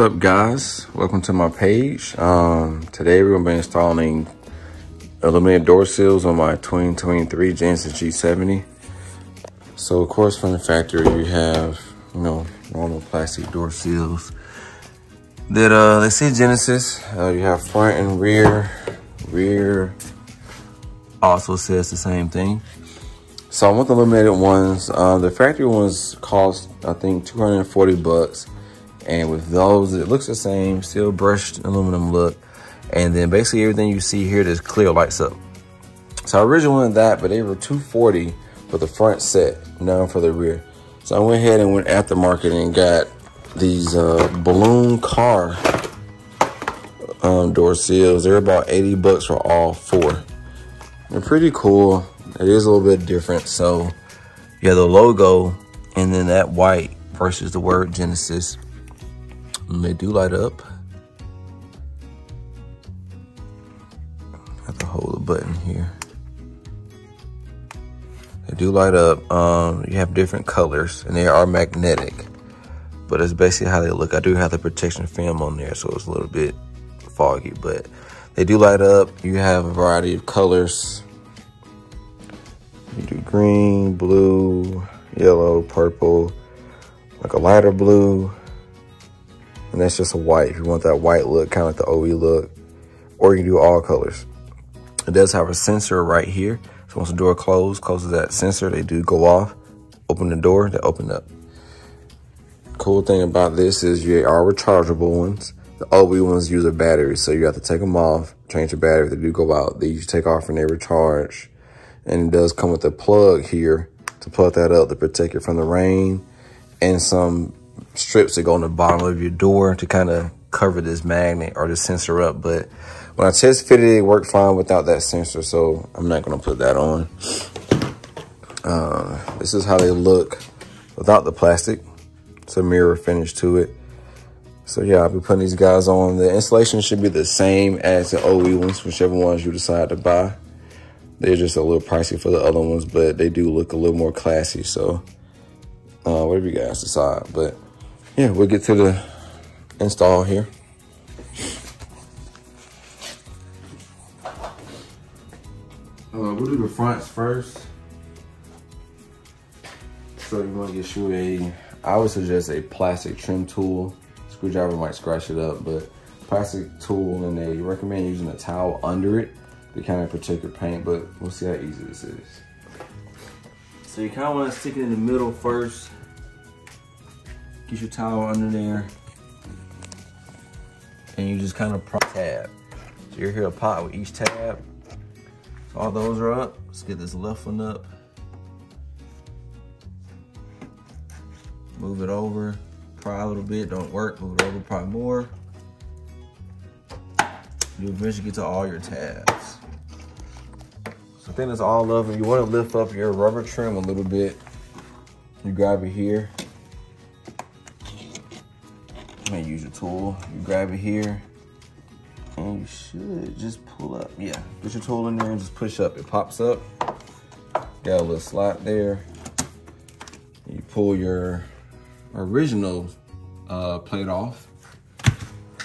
up, guys? Welcome to my page. Today we're going to be installing illuminated door sills on my 2023 Genesis G70. So of course from the factory you have, normal plastic door sills that they say Genesis. You have front and rear. Rear also says the same thing. So I want the illuminated ones. The factory ones cost, I think, 240 bucks. And with those, it looks the same, still brushed aluminum look. And then basically everything you see here, this clear lights up. So I originally wanted that, but they were 240 for the front set, now for the rear. So I went ahead and went Aftermarket and got these BloomCar door seals. They're about 80 bucks for all four. They're pretty cool. It is a little bit different. So you have the logo and then that white versus the word Genesis. And they do light up. Have to hold the button here. They do light up. You have different colors and they are magnetic, but it's basically how they look. I do have the protection film on there, so it's a little bit foggy, but they do light up. You have a variety of colors. You do green, blue, yellow, purple, like a lighter blue. And that's just a white. If you want that white look, kind of like the OE look, or you can do all colors. It does have a sensor right here. So once the door closes that sensor, they do go off. Open the door, they open up. Cool thing about this is you are rechargeable ones. The OE ones use a battery, so you have to take them off, change the battery. If they do go out, these you take off and they recharge. And it does come with a plug here to plug that up to protect it from the rain, and some strips that go on the bottom of your door to kind of cover this magnet or the sensor up. But when I test fitted it, worked fine without that sensor, so I'm not going to put that on. This is how they look without the plastic. It's a mirror finish to it. So yeah, I'll be putting these guys on. The installation should be the same as the OE ones, whichever ones you decide to buy. They're just a little pricey for the other ones, but they do look a little more classy. So whatever you guys decide. But yeah, we'll get to the install here. We'll do the fronts first. So you want to get you I would suggest a plastic trim tool. Screwdriver might scratch it up, but plastic tool, and they recommend using a towel under it to kind of protect your paint, but we'll see how easy this is. So you kind of want to stick it in the middle first. Get your towel under there, and you just kind of prop tab. So you're here a pot with each tab. So all those are up. Let's get this left one up. Move it over, pry a little bit, don't work, move it over, pry more. You eventually get to all your tabs. So I think that's all of them. You want to lift up your rubber trim a little bit. You grab it here. You may use your tool. You grab it here, and you should just pull up. Yeah, get your tool in there and just push up. It pops up. Got a little slot there. You pull your original plate off.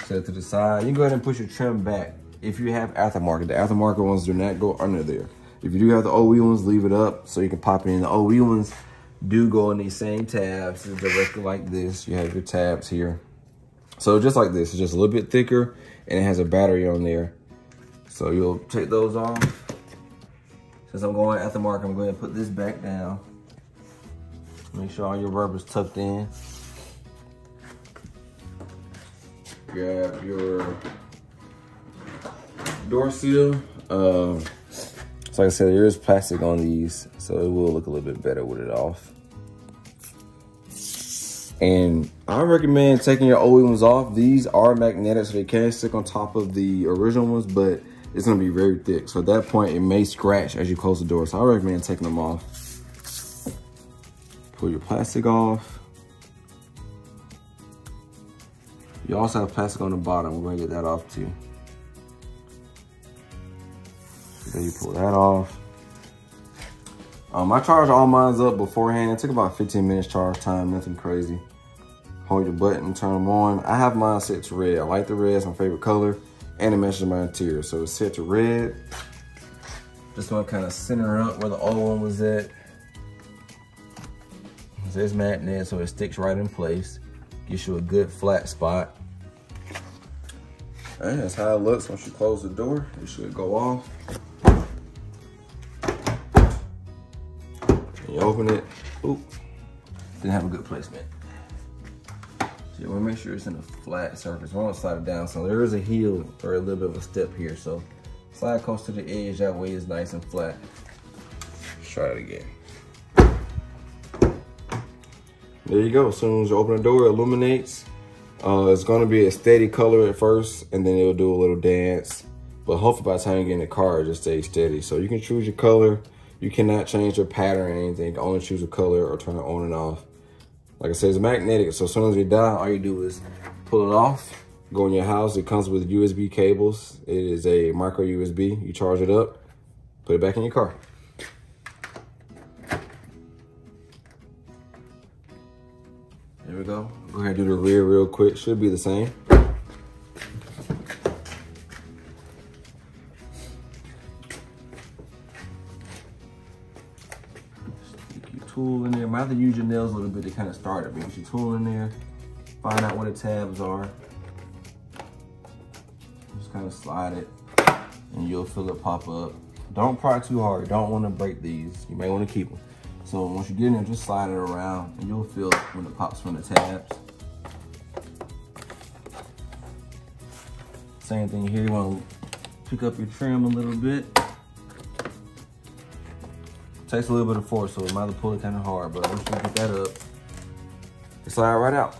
Set it to the side. You can go ahead and push your trim back. If you have Aftermarket, the Aftermarket ones do not go under there. If you do have the OE ones, leave it up so you can pop it in. The OE ones do go in these same tabs. It's directly like this. You have your tabs here. So just like this, it's just a little bit thicker and it has a battery on there. So you'll take those off. Since I'm going Aftermarket, I'm going to put this back down. Make sure all your rubber's tucked in. Grab your door seal. So like I said, there is plastic on these, so it will look a little bit better with it off. And I recommend taking your OE ones off. These are magnetic, so they can stick on top of the original ones, but it's gonna be very thick. So at that point, it may scratch as you close the door. So I recommend taking them off. Pull your plastic off. You also have plastic on the bottom. We're gonna get that off too. Then you pull that off. I charged all mine up beforehand. It took about 15 minutes charge time, nothing crazy. hold your button, turn them on. I have mine set to red. I like the red, it's my favorite color, and it matches my interior. So it's set to red. Just want to kind of center up where the old one was at. There's magnet, so it sticks right in place. Gives you a good flat spot. And that's how it looks once you close the door. It should go off. And you open it. Oop. Didn't have a good placement. So you want to make sure it's in a flat surface. We want to slide it down. So there is a heel or a little bit of a step here. So slide close to the edge. That way it's nice and flat. Let's try it again. There you go. As soon as you open the door, it illuminates. It's going to be a steady color at first, and then it'll do a little dance. But hopefully by the time you get in the car, it just stays steady. So you can choose your color. You cannot change your pattern or anything. You can only choose a color or turn it on and off. Like I said, it's magnetic. So as soon as you die, all you do is pull it off, go in your house. It comes with USB cables. It is a micro USB. You charge it up, put it back in your car. There we go. Go ahead and do the rear real quick. Should be the same. Stick your tool in there. Might have to use your nails a little bit to kind of start it. But get your tool in there. Find out where the tabs are. Just kind of slide it, and you'll feel it pop up. Don't pry too hard. You don't want to break these. You may want to keep them. So once you get in there, just slide it around, and you'll feel it when it pops from the tabs. Same thing here, you want to pick up your trim a little bit. Takes a little bit of force, so it might have to pull it kind of hard, but once you get that up, it slide right out.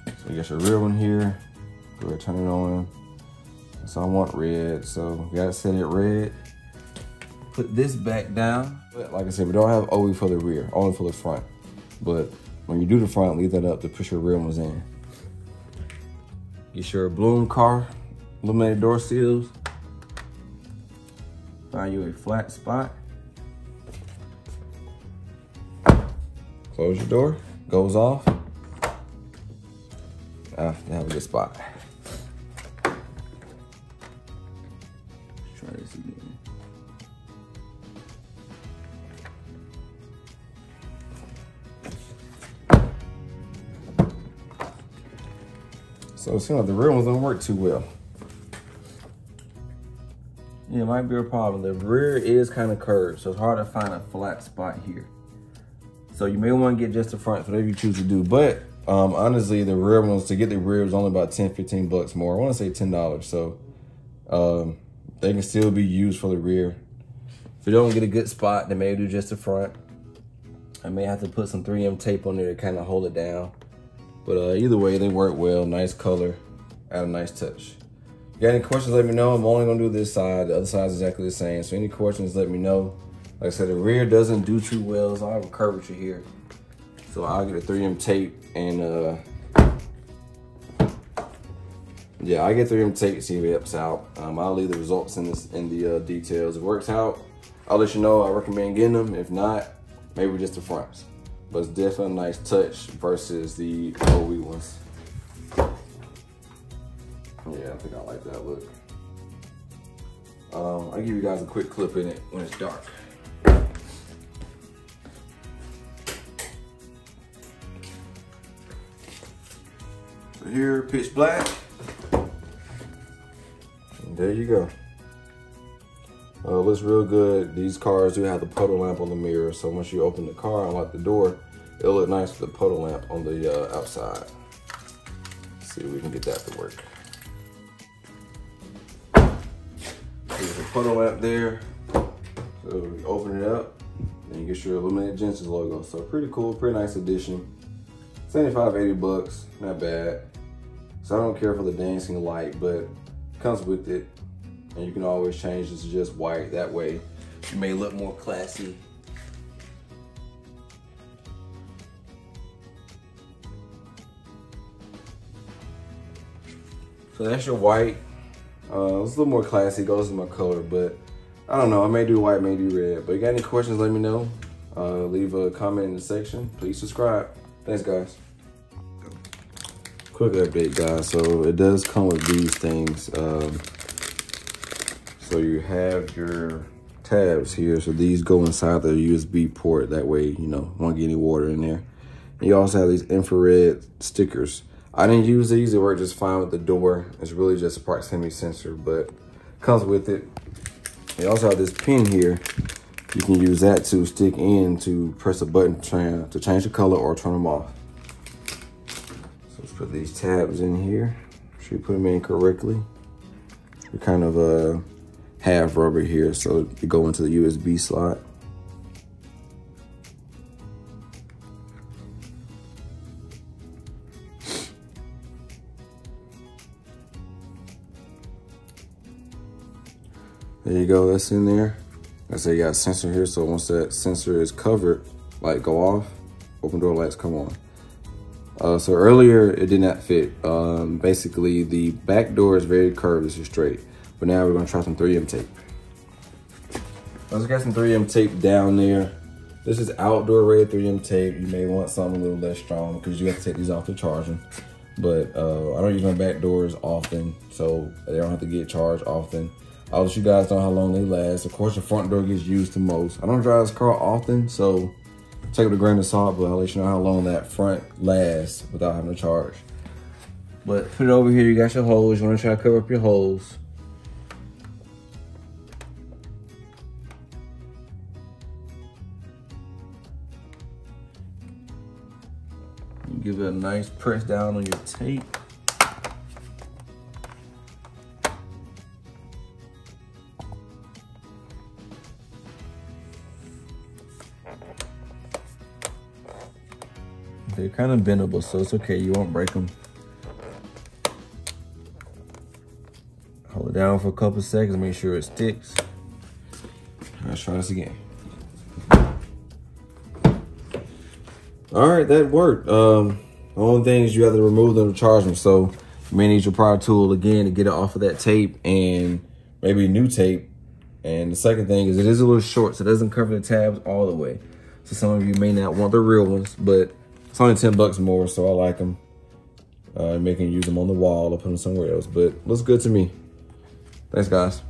So you got your rear one here. Go ahead, turn it on. So I want red, so you gotta set it red. Put this back down. But like I said, we don't have OE for the rear, only for the front. But when you do the front, leave that up to push your rear ones in. Get your BloomCar Illuminated door seals. Find you a flat spot. Close your door, goes off. Have a good spot. Try this again. So it seems like the rear ones don't work too well. Yeah, it might be a problem. The rear is kind of curved, so it's hard to find a flat spot here. So you may want to get just the front, whatever you choose to do. But honestly, the rear ones, to get the rear is only about 10, 15 bucks more. I want to say $10. So they can still be used for the rear. If you don't get a good spot, then maybe do just the front. I may have to put some 3M tape on there to kind of hold it down. But either way, they work well. Nice color, add a nice touch. If you got any questions, let me know. I'm only gonna do this side. The other side is exactly the same. So any questions, let me know. Like I said, the rear doesn't do too well, so I have a curvature here. So I'll get a 3M tape and yeah, I get 3M tape to see if it helps out. I'll leave the results in the details. If it works out, I'll let you know. I recommend getting them. If not, maybe just the fronts. But it's definitely a nice touch versus the OE ones. Yeah, I think I like that look. I'll give you guys a quick clip in it when it's dark. So here, pitch black. And there you go. Looks real good. These cars do have the puddle lamp on the mirror, so once you open the car and lock the door, it'll look nice with the puddle lamp on the outside. Let's see if we can get that to work. There's a puddle lamp there. So we open it up, and you get your Illuminated Genesis logo. So pretty cool, pretty nice addition. 75, 80 bucks, not bad. So I don't care for the dancing light, but it comes with it. And you can always change this to just white. That way, you may look more classy. So that's your white. It's a little more classy, goes with my color, but I don't know, I may do white, may do red, but you got any questions, let me know. Leave a comment in the section. Please subscribe. Thanks, guys. Quick update, guys. So it does come with these things. So you have your tabs here. So these go inside the USB port. That way, you know, won't get any water in there. And you also have these infrared stickers. I didn't use these. They work just fine with the door. It's really just a proximity sensor, but comes with it. You also have this pin here. You can use that to stick in to press a button to change the color or turn them off. So let's put these tabs in here. Make sure you put them in correctly. They're kind of half rubber here, so they go into the USB slot. There you go, that's in there. Like I say, you got a sensor here, so once that sensor is covered, light go off, open door lights come on. So earlier it did not fit. Basically the back door is very curved, this is straight. But now we're gonna try some 3M tape. I just got some 3M tape down there. This is outdoor rated 3M tape. You may want something a little less strong because you have to take these off for charging. But I don't use my back doors often, so they don't have to get charged often. I'll let you guys know how long they last. Of course, the front door gets used the most. I don't drive this car often, so take it with a grain of salt, but I'll let you know how long that front lasts without having to charge. But put it over here, you got your holes. You wanna try to cover up your holes. Give it a nice press down on your tape. They're kind of bendable, so it's okay, you won't break them. Hold it down for a couple seconds, make sure it sticks. Let's try this again. All right, that worked. The only thing is you have to remove them to charge them, so you may need your power tool again to get it off of that tape and maybe new tape. And the second thing is it is a little short, so it doesn't cover the tabs all the way. So some of you may not want the real ones, but it's only 10 bucks more, so I like them. Making use them on the wall or put them somewhere else, but looks good to me. Thanks, guys.